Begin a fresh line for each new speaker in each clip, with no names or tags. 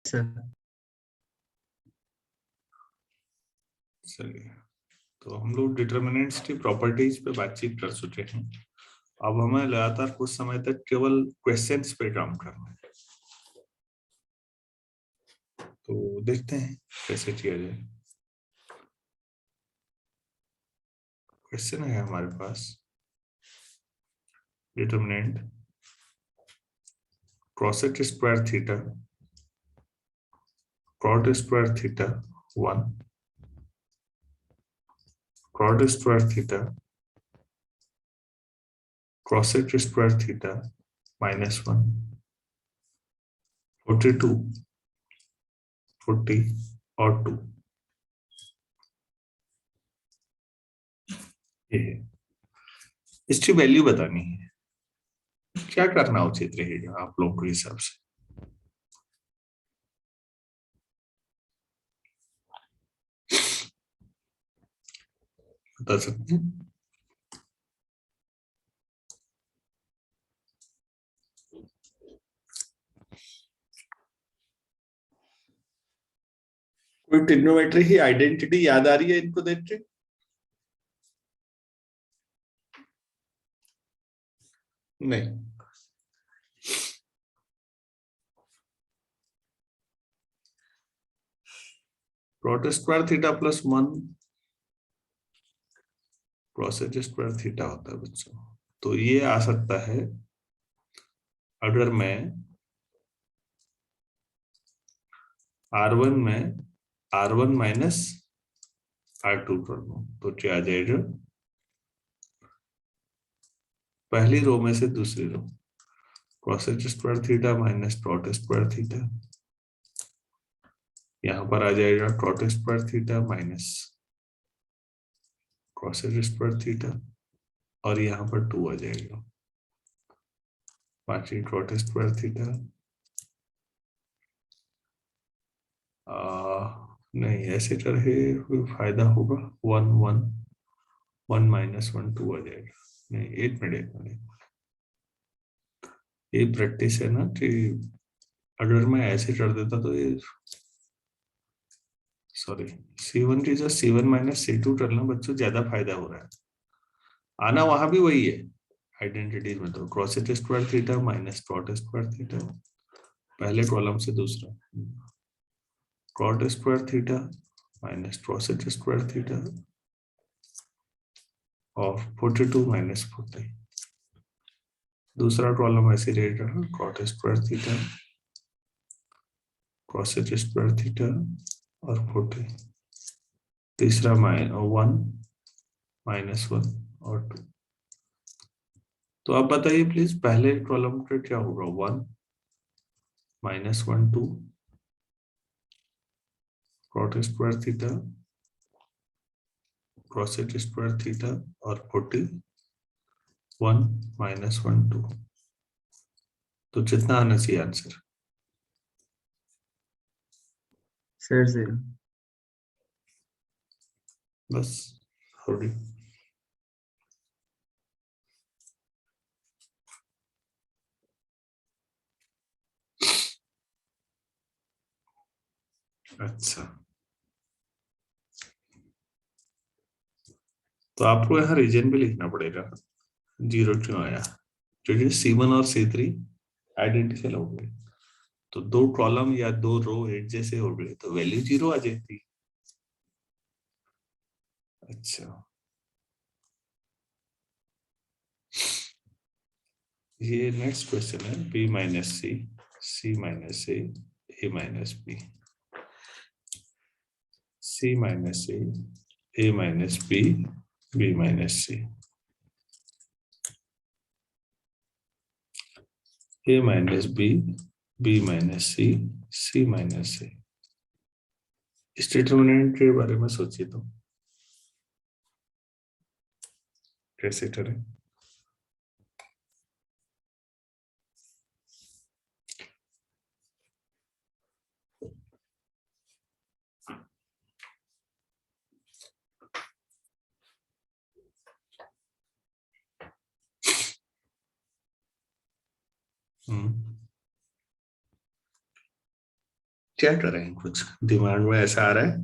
Sir
चलिए, तो हम लोग डिटर्मिनेंट्स की प्रॉपर्टीज पे बातचीत कर चुके हैं। अब हमें लगातार कुछ समय तक केवल क्वेश्चंस पे काम करना है, तो देखते हैं कैसे किया जाए। क्वेश्चन है हमारे पास, determinant cosec square theta cot square theta 1 cot square theta cosec square theta -1 42 40 और 2 ये है। इसकी वैल्यू बतानी है, क्या करना उचित रहेगा आप लोगों के हिसाब से? बता सकते हैं? कोई ट्रिग्नोमेट्री की आइडेंटिटी याद आ रही है इनको देख के? नहीं। cot square theta +1 cosec square theta होता है बच्चों। तो ये आ सकता है अगर मैं R1 में R1 माइनस R2 कर दूं तो क्या आ जाएगा? पहली रो में से दूसरी रो, cosec square theta minus cot square theta, यहां पर आ जाएगा cot square theta minus cosec square theta, और यहाँ पर 2 आ जाएगा, बाकी cot स्क्वायर थीटा नहीं, ऐसे करके कोई फायदा होगा? 1 1 1 -1 2 आ जाएगा। नहीं, एक मिनट, ये प्रैक्टिस है ना कि अगर मैं ऐसे कर देता तो ये, सॉरी, C1 की जो C1 - C2 करना बच्चों ज्यादा फायदा हो रहा है। आना वहां भी वही है आइडेंटिटीज में, तो cosec square theta minus cot square theta, पहले कॉलम से दूसरा cot square theta minus cosec square theta और 42 - 40, दूसरा कॉलम ऐसे रहेगा cot square theta cosec square theta और 40, तीसरा 1 -1 और 2। तो आप बताइए प्लीज, पहले कॉलम का क्या होगा? 1 -1 2 cot square theta cosec square theta और 40 1 -1 2, तो कितना आना चाहिए आंसर?
सर 0।
बस हो गई। अच्छा, तो आपको यहाँ रीजन भी लिखना पड़ेगा, 0 क्यों आया? क्योंकि C1 और C3 आइडेंटिकल हो गए, तो दो कॉलम या दो रो एक जैसे हो गए तो वैल्यू 0 आ जाती। अच्छा, ये नेक्स्ट क्वेश्चन है, B - C C - A A - B, C - A A - B B - C, A - B B - C C - A। इस डिटरमिनेंट के बारे में सोचिए तो कैसे करें? क्या करें, कुछ डिमांड में ऐसा आ रहा है।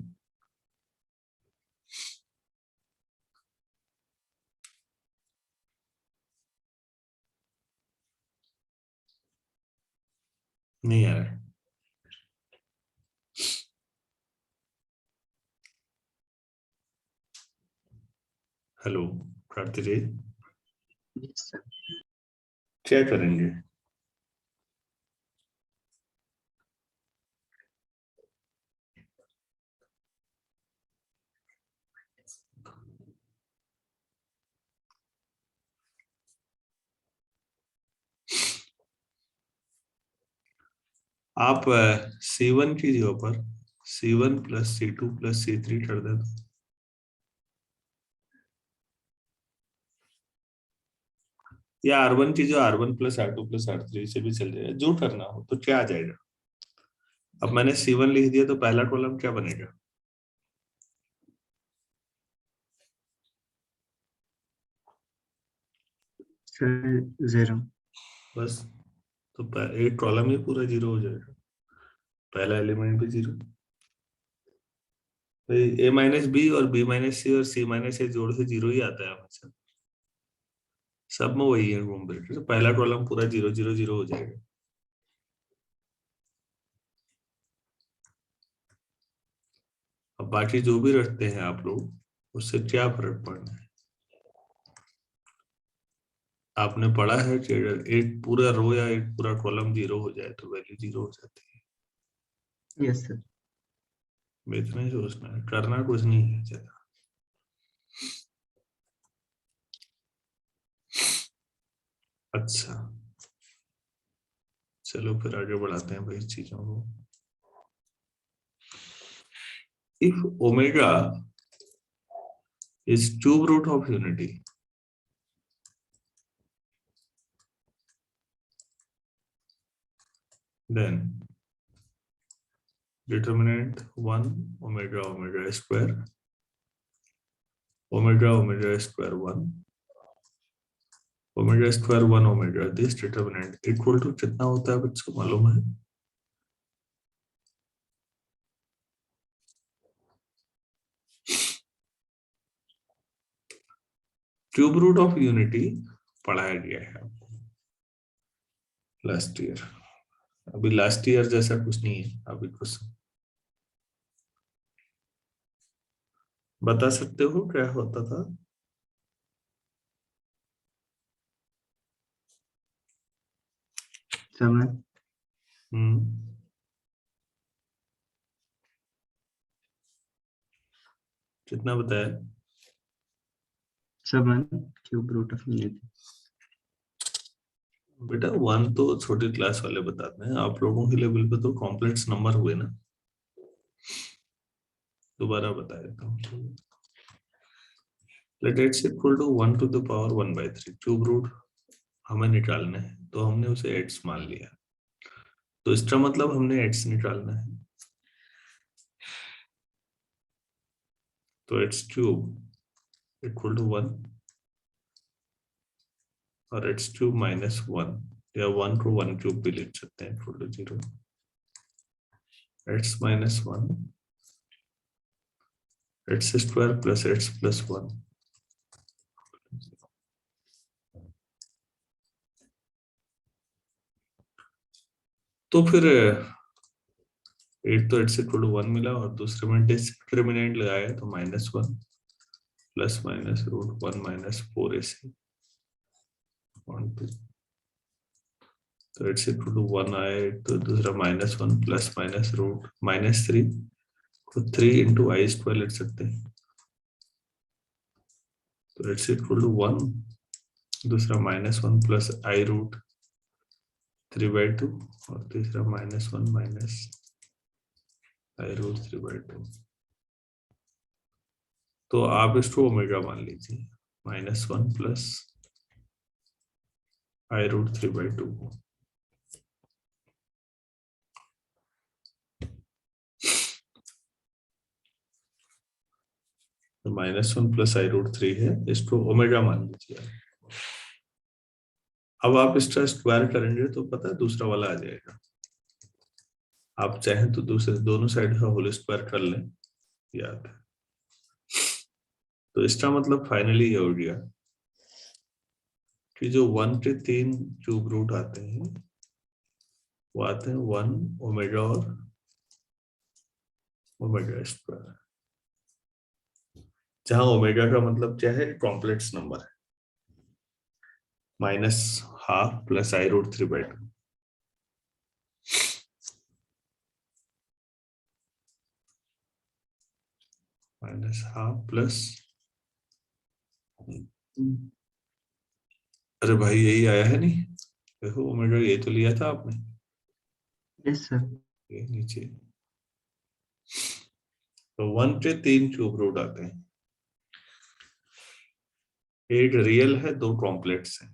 नहीं आ रहा है। हेलो कार्तिक जी,
Yes, sir.
क्या करेंगे। आप C1 की जगह पर C1 plus C2 plus C3 कर देना, या R1 की जो R1 plus R2 plus R3 से भी चल जाएगा, जो करना हो। तो क्या आ जाएगा, अब मैंने C1 लिख दिया तो पहला कॉलम क्या बनेगा,
Sir, 0.
बस। तो एक कॉलम ही पूरा जीरो हो जाएगा, पहला एलिमेंट भी जीरो। A माइनस बी और B माइनस सी और C माइनस ए जोड़ से जीरो ही आता है हमेशा, सब में वही है घूम फिर के। तो पहला कॉलम पूरा जीरो जीरो जीरो हो जाएगा। अब बाकी जो भी रखते हैं आप लोग, उससे क्या फर्क पड़ना है। आपने पढ़ा है कि अगर एक पूरा रो या एक पूरा कॉलम जीरो हो जाए तो वैल्यू जीरो हो जाती है।
Yes, sir.
इतना ही सोचना है, करना कुछ नहीं है ज्यादा। अच्छा, चलो फिर आगे बढ़ाते हैं भाई चीजों को। If omega is cube root of unity, then determinant 1 omega omega square omega omega square 1 omega square 1 omega, this determinant equal to कितना होता है बच्चों मालूम है। क्यूब रूट ऑफ यूनिटी पढ़ाया गया है आपको लास्ट ईयर। अभी लास्ट ईयर जैसा कुछ नहीं है, अभी कुछ बता सकते हो क्या होता था।
समय
हम्म, कितना बताया।
समय क्यूब रूट ऑफ यूनिटी.
बेटा वन तो छोटी क्लास वाले बताते हैं, आप लोगों के लेवल पे तो कॉम्प्लेक्स नंबर हुए ना। दोबारा बता देता हूँ। Let x equal to 1 to the power 1/3 cube root हमें निकालना है, तो हमने उसे x मान लिया। तो इसका मतलब हमने x निकालना है, तो x क्यूब इक्वल टू 1 और x क्यूब माइनस 1, या 1 को 1 क्यूब भी लिख सकते हैं equal to 0। x minus 1 x square plus x plus 1। तो फिर एक तो x इक्वल टू 1 मिला और दूसरे में डिस्क्रिमिनेंट लगाया तो -1 plus minus root 1 minus 4ac। तो x इक्वल टू 1 आया, तो दूसरा -1 प्लस माइनस रूट -3 को 3 इंटू आई स्क्वायर लिख सकते हैं। तो x इक्वल टू 1, दूसरा -1 प्लस आई रूट 3/2 और तीसरा -1 माइनस आई रूट 3/2। तो आप इसको ओमेगा मान लीजिए, -1 प्लस आई रूट 3/2। तो -1 प्लस आई रूट 3 है, इसको ओमेगा मान लीजिए। अब आप इसका स्क्वायर करेंगे तो पता है दूसरा वाला आ जाएगा। आप चाहें तो दूसरे दोनों साइड का होल स्क्वायर कर लें, याद है। तो इसका मतलब फाइनली ये हो गया कि जो 1 के 3 क्यूब रूट आते हैं वो आते हैं 1 ओमेगा और ओमेगा स्क्वायर, जहां ओमेगा का मतलब क्या है, कॉम्प्लेक्स नंबर है, -12 प्लस i√3/2। -12 प्लस, अरे भाई यही आया है नहीं, देखो ओमेगा ये तो लिया था आपने,
यस सर।
ये नीचे। तो 1 के 3 क्यूब रूट आते हैं, एक रियल है, 2 कॉम्प्लेक्स है।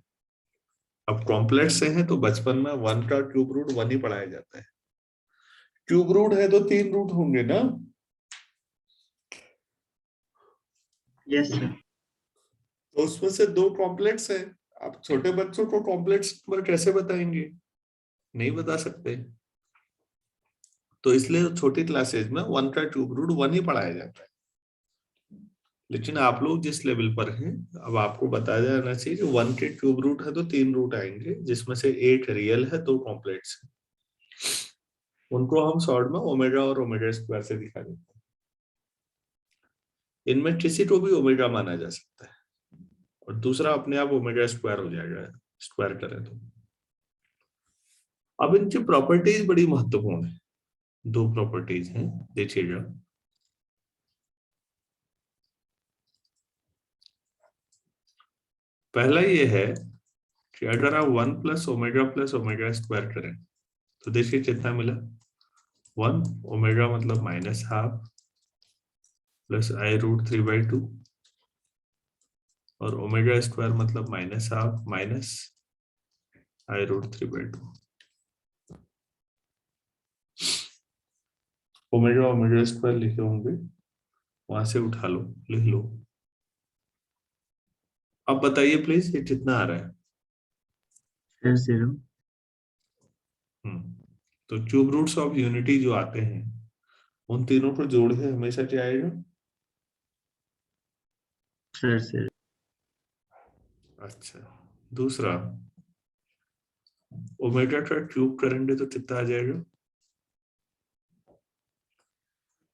अब कॉम्प्लेक्स से है तो बचपन में 1 का क्यूब रूट 1 ही पढ़ाया जाता है, क्यूब रूट है तो 3 रूट होंगे ना।
Yes sir.
तो उसमें से 2 कॉम्प्लेक्स है। आप छोटे बच्चों को कॉम्प्लेक्स नंबर कैसे बताएंगे, नहीं बता सकते। तो इसलिए छोटी क्लासेज में 1 का क्यूब रूट 1 ही पढ़ाया जाता है। लेकिन आप लोग जिस लेवल पर हैं, अब आपको बताया जाना चाहिए कि 1 के क्यूब रूट है तो 3 रूट आएंगे, जिसमें से एक रियल है, 2 कॉम्प्लेक्स है। उनको हम शॉर्ट में ओमेगा और ओमेगा स्क्वायर से दिखा देते हैं। इनमें किसी को भी ओमेगा माना जा सकता है और दूसरा अपने आप ओमेगा स्क्वायर हो जाएगा, स्क्वायर करें तो। अब इनकी प्रॉपर्टीज बड़ी महत्वपूर्ण है, 2 प्रॉपर्टीज हैं, देखिएगा। पहला ये है कि अगर आप 1 प्लस ओमेगा स्क्वायर करें तो देखिए कितना मिला, 1 ओमेगा मतलब -12 प्लस i√3/2 और ओमेगा स्क्वायर मतलब -12 minus i√3/2। Omega omega square लिखे होंगे, वहां से उठा लो, लिख लो। अब बताइए प्लीज ये कितना आ रहा है।
सर 0।
तो क्यूब रूट्स ऑफ यूनिटी जो आते हैं उन तीनों को जोड़ के हमेशा क्या आएगा,
सर 0।
अच्छा। दूसरा, ओमेगा का क्यूब करेंगे तो कितना आ जाएगा,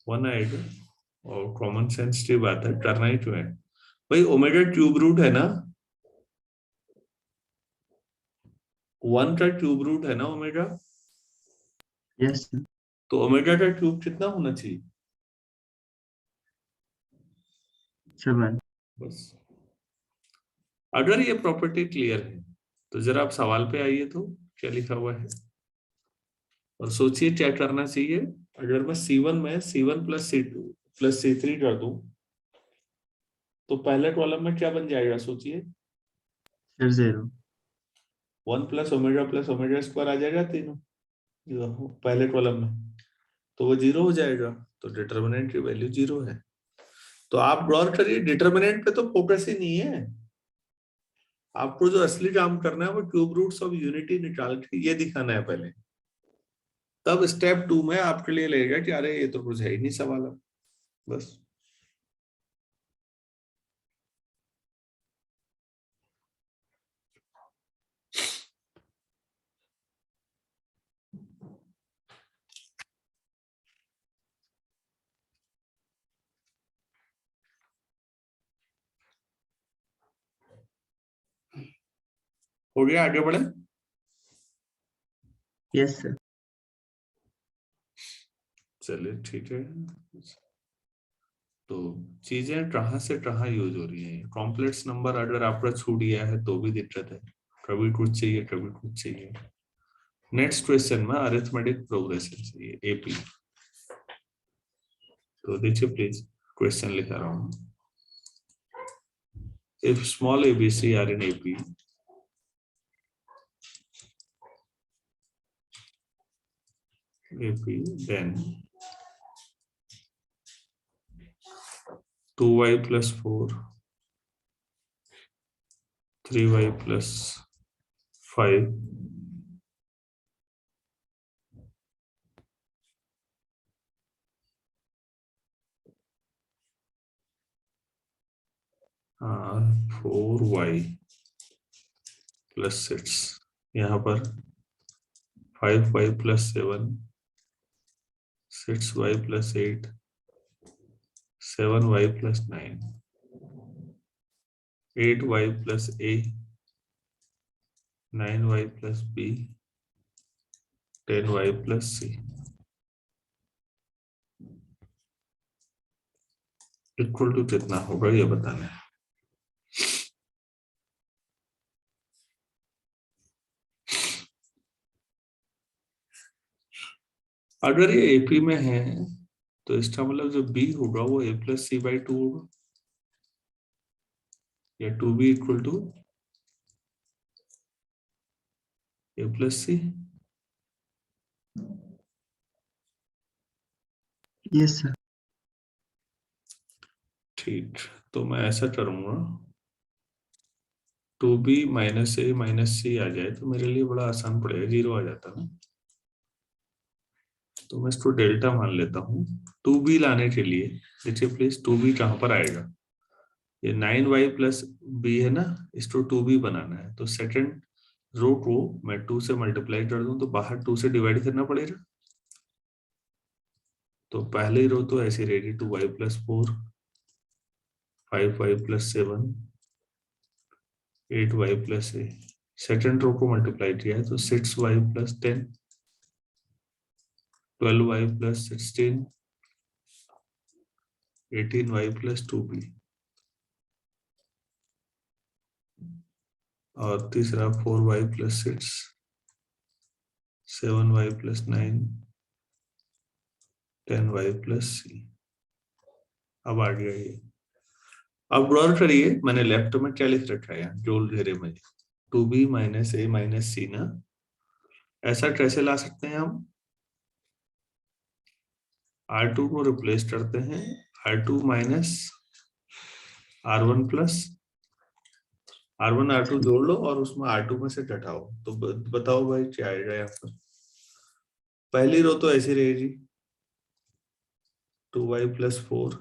1 आएगा। और कॉमन सेंस की बात है, करना ही क्यों है भाई, ओमेगा क्यूब रूट है ना, 1 का क्यूब रूट है ना ओमेगा,
यस सर।
तो ओमेगा का क्यूब कितना होना चाहिए,
7।
बस। अगर ये प्रॉपर्टी क्लियर है तो जरा आप सवाल पे आइए, तो क्या लिखा हुआ है और सोचिए क्या करना चाहिए। अगर मैं C1 में C1 plus C2 plus C3 कर दूं तो पहले कॉलम में क्या बन जाएगा, सोचिए।
सर 0।
1 प्लस ओमेगा स्क्वायर आ जाएगा तीनों जो पहले कॉलम में, तो वो 0 हो जाएगा। तो डिटर्मिनेंट की वैल्यू 0 है। तो आप गौर करिए, डिटर्मिनेंट पे तो फोकस ही नहीं है, आपको जो असली काम करना है वो क्यूब रूट्स ऑफ यूनिटी निकाल के ये दिखाना है पहले। तब स्टेप 2 में आपके लिए लगेगा कि अरे ये तो कुछ है ही नहीं सवाल, अब बस। हो गया, आगे बढ़े।
Yes sir.
चलिए ठीक है। तो चीजें कहाँ से कहाँ यूज हो रही हैं, कॉम्प्लेक्स नंबर अगर आपका छूट गया है तो भी दिक्कत है, कभी कुछ चाहिए कभी कुछ चाहिए। नेक्स्ट क्वेश्चन में अरिथमेटिक प्रोग्रेशन चाहिए, एपी। तो देखिए प्लीज, क्वेश्चन लिखा रहा हूँ। If small abc are in AP, then 2y plus 4, 3y plus 5, 4y plus 6, यहाँ पर 5y plus 7, 6y plus 8, 7y plus 9, 8y plus a, 9y plus b, 10y plus c equal to कितना होगा ये बताना है। अगर ये एपी में है तो इसका मतलब जो बी होगा वो a प्लस सी बाई 2 होगा, या 2b equal to a plus c.
Yes sir.
ठीक, तो मैं ऐसा करूंगा 2b minus a minus c आ जाए तो मेरे लिए बड़ा आसान पड़ेगा, 0 आ जाता है। तो मैं इसको डेल्टा मान लेता हूँ। 2b लाने के लिए देखिए प्लीज 2b कहाँ पर आएगा, ये 9y प्लस b है ना, इसको 2b बनाना है तो सेकंड रो को मैं 2 से मल्टीप्लाई कर दूं तो बाहर 2 से डिवाइड करना पड़ेगा। तो पहली रो तो ऐसी रहेगी 2y plus 4, 5y plus 7, 8y plus a. Second row को मल्टीप्लाई किया है तो 6y plus 10, 12y plus 16, 18y plus 2b, और तीसरा 4y plus 6, 7y plus 9, 10y plus c। अब आ गया ये। अब गौर करिए मैंने लेफ्ट में क्या लिख रखा है, जोल घेरे में 2b माइनस a माइनस सी ना। ऐसा कैसे ला सकते हैं हम, R2 को रिप्लेस करते हैं R2 minus R1 plus R1 R2 जोड़ लो और उसमें R2 में से घटाओ तो बताओ भाई क्या आएगा यहाँ पर। पहली रो तो ऐसी रहेगी 2y plus 4,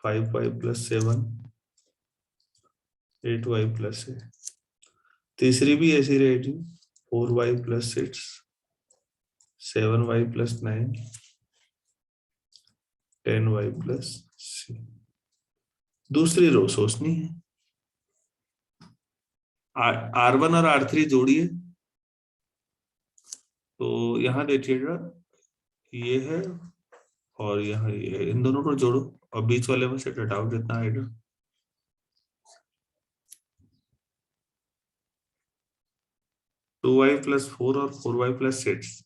5y plus 7, 8y plus है। तीसरी भी ऐसी रहेगी 4y plus 6, 7y plus 9, 10y plus c। दूसरी रो सोचनी है, R1 और R3 जोड़िए तो यहाँ देखिएगा ये है और यहाँ ये है, इन दोनों को जोड़ो और बीच वाले में से घटाओ कितना आएगा। टू वाई प्लस 4 और 4y प्लस 6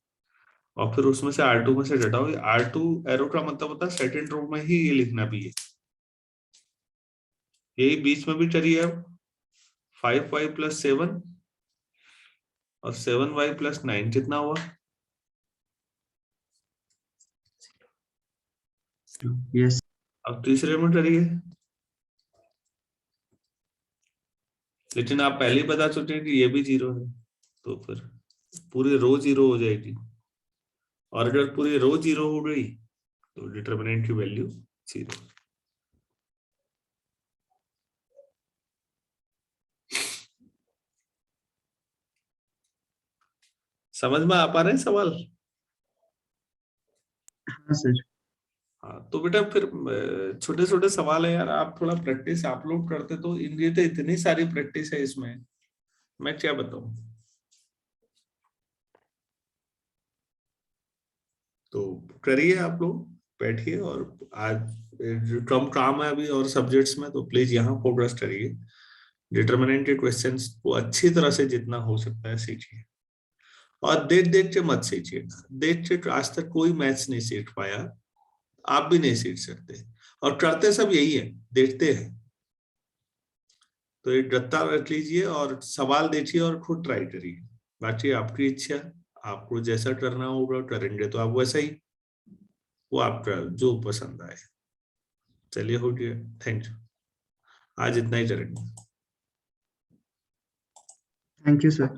और फिर उसमें से R2 में से घटाओ। R2 एरो का मतलब होता है सेकंड रो में ही ये लिखना भी है, यही बीच में भी चलिए। अब 5y प्लस 7 और 7y प्लस 9 कितना हुआ,
यस।
अब तीसरे में करिए। लेकिन आप पहले ही बता चुके हैं कि ये भी 0 है तो फिर पूरी रो 0 हो जाएगी, और अगर पूरी रो 0 हो गई तो डिटरमिनेंट की वैल्यू 0। समझ में आ पा रहे हैं सवाल?
हाँ सर।
हाँ तो बेटा फिर छोटे छोटे सवाल है यार, आप थोड़ा प्रैक्टिस आप लोग करते तो इनकी तो इतनी सारी प्रैक्टिस है इसमें, मैं क्या बताऊं। तो करिए आप लोग, बैठिए और आज जो कम काम है अभी और सब्जेक्ट्स में तो प्लीज यहाँ फोकस करिए। डिटरमिनेंट के क्वेश्चंस को अच्छी तरह से जितना हो सकता है सीखिए, और देख देख के मत सीखिए। देख के आज तक कोई मैथ्स नहीं सीख पाया, आप भी नहीं सीख सकते, और करते सब यही है, देखते हैं। तो एक गत्ता रख लीजिए और सवाल देखिए और खुद ट्राई करिए, बाकी आपकी इच्छा, आपको जैसा करना होगा करेंगे तो आप वैसा ही, वो आपका जो पसंद आए। चलिए हो गया, थैंक यू, आज इतना ही करेंगे।
Thank you sir.